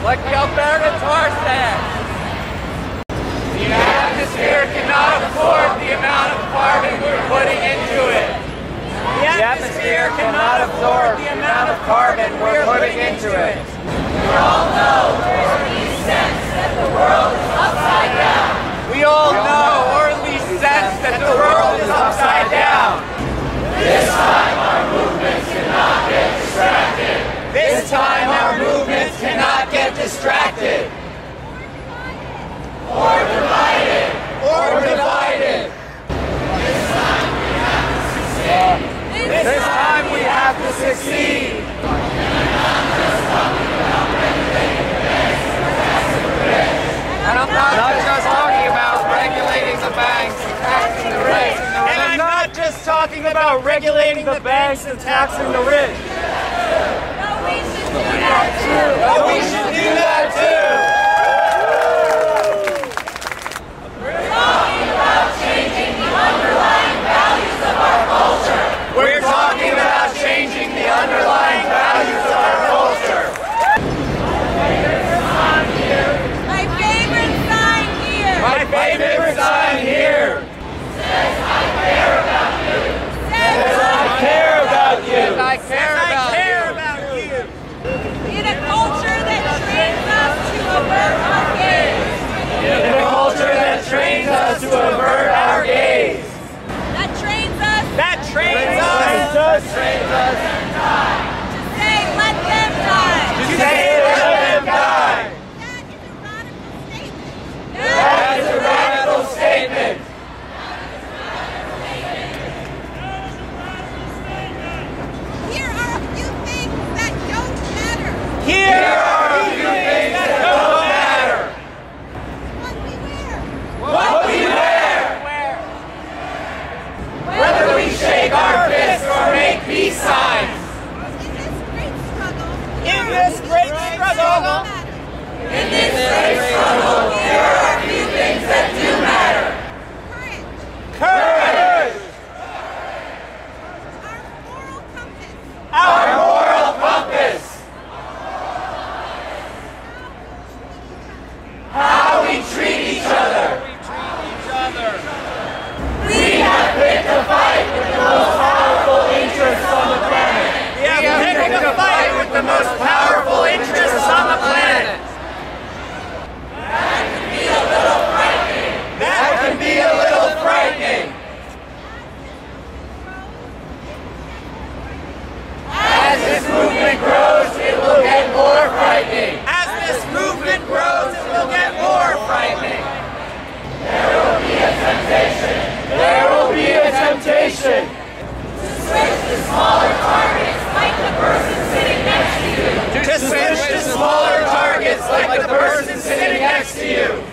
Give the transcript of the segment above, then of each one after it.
like the Alberta tar sands. The atmosphere cannot afford the amount of carbon we're putting into it. The atmosphere cannot absorb the amount of carbon we're putting into it. We all know, or at least sense, that the world is upside down. We all know, or at least sense, that the world is upside down. This time our movements cannot get distracted. This time our movements cannot get distracted. Or divided. Or divided. This time we have to succeed. This time we have to succeed. And I'm not just talking about regulating the banks and taxing the rich. And I'm not just talking about regulating the banks and taxing the rich. No, we should do that too. But we should do that too. We're talking about changing the underlying values of our culture. We're talking about changing the underlying values of our culture. My favorite sign here. My favorite sign here Says I care about you. says I care about you. I care about you. In a culture that trains us to avert our gaze. In a culture that trains us to avert our gaze. That trains us. Trains us. To say let them die. To say let them die. That is a radical statement. That is a radical statement. Here are a few things that don't matter. Here are a few things that don't matter. What we wear. What we wear. Whether we shake our fists or make peace signs. In this great struggle. In this great struggle. In this great struggle, here are a few things that do matter. Courage. Courage. Our moral compass. Our moral compass. How we treat each other. We have picked a fight with the most powerful interests on the planet. We have picked a fight with the most powerful interests on the planet. That can be a little frightening. That can be a little frightening. As this movement grows, it will get more frightening. As this movement grows, it will get more frightening. There will be a temptation There will be a temptation to switch to smaller targets like the person sitting next to you. to switch to smaller targets like the person sitting next to you.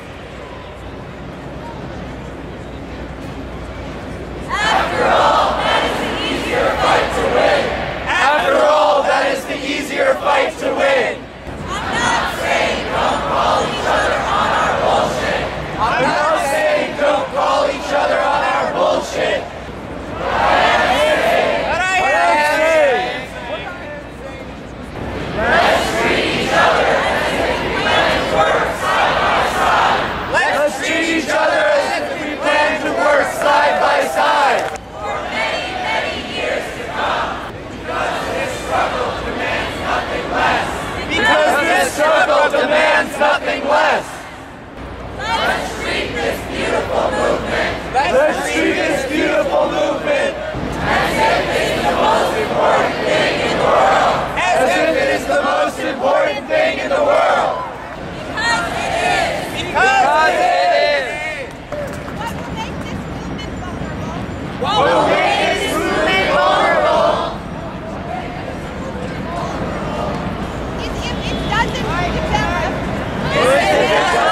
After all, that is the easier fight to win. After all, that is the easier fight to win. I'm not saying don't call each other on our bullshit. I'm not saying don't call each other on our bullshit. But I am saying, Let's treat each other as if we plan to work side by side. let's treat each other as if we plan to work side by side. For many, many years to come. Because this struggle demands nothing less. Because this struggle demands nothing less. Let's treat this beautiful movement Let's treat this beautiful movement as if it's the most important thing in the world. as if it is the most important thing in the world. Because it is. Because it is. What will make this movement vulnerable? What will make this movement vulnerable? It doesn't. If it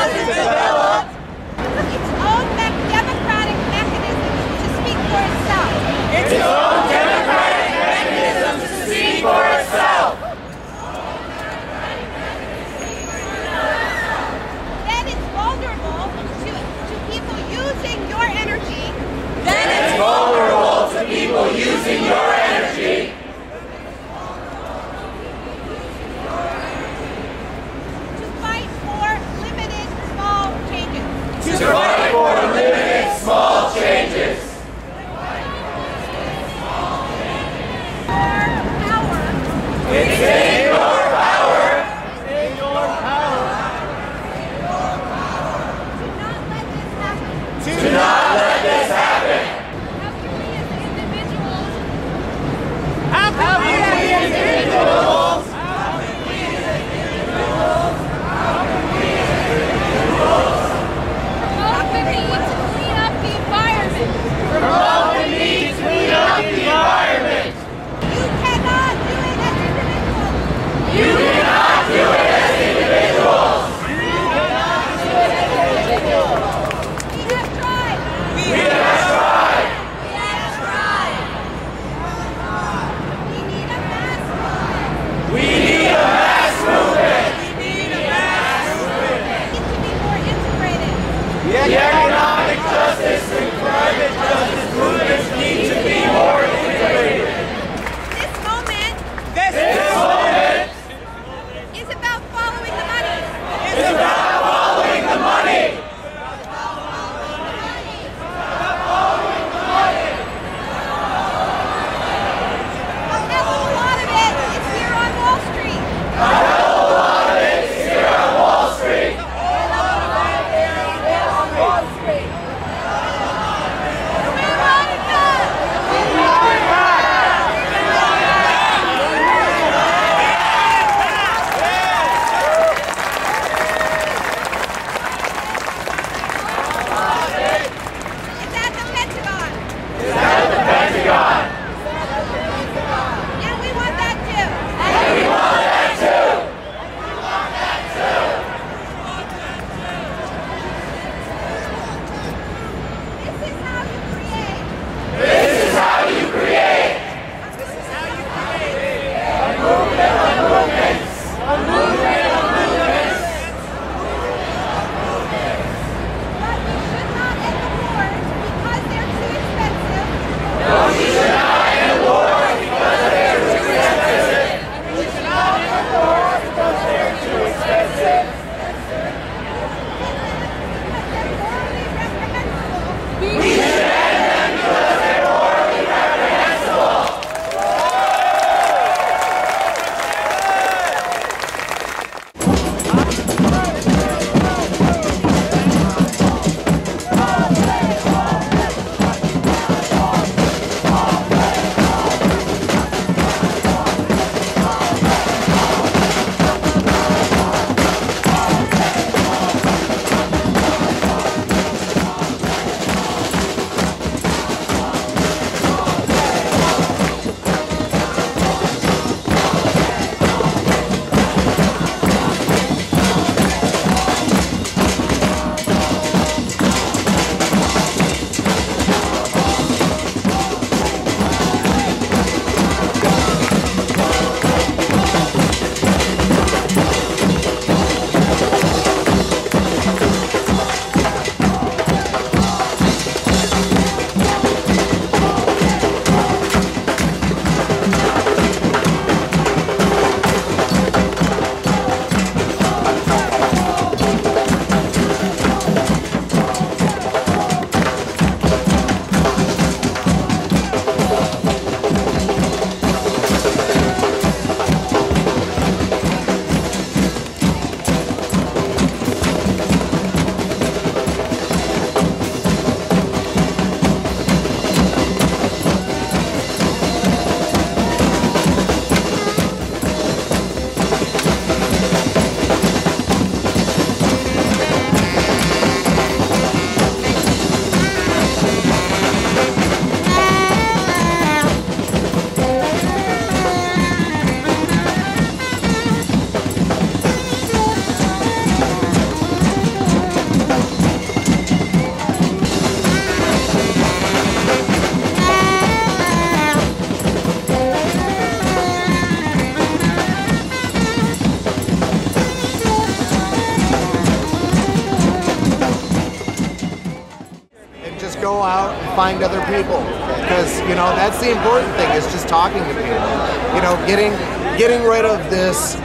go out and find other people, because you know that's the important thing, is just talking to people. You know, getting rid of this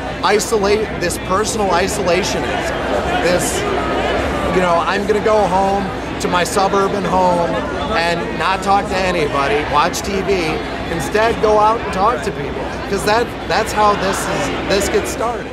personal isolationism. This, you know, I'm gonna go home to my suburban home and not talk to anybody, watch TV. Instead, go out and talk to people, because that's how this gets started.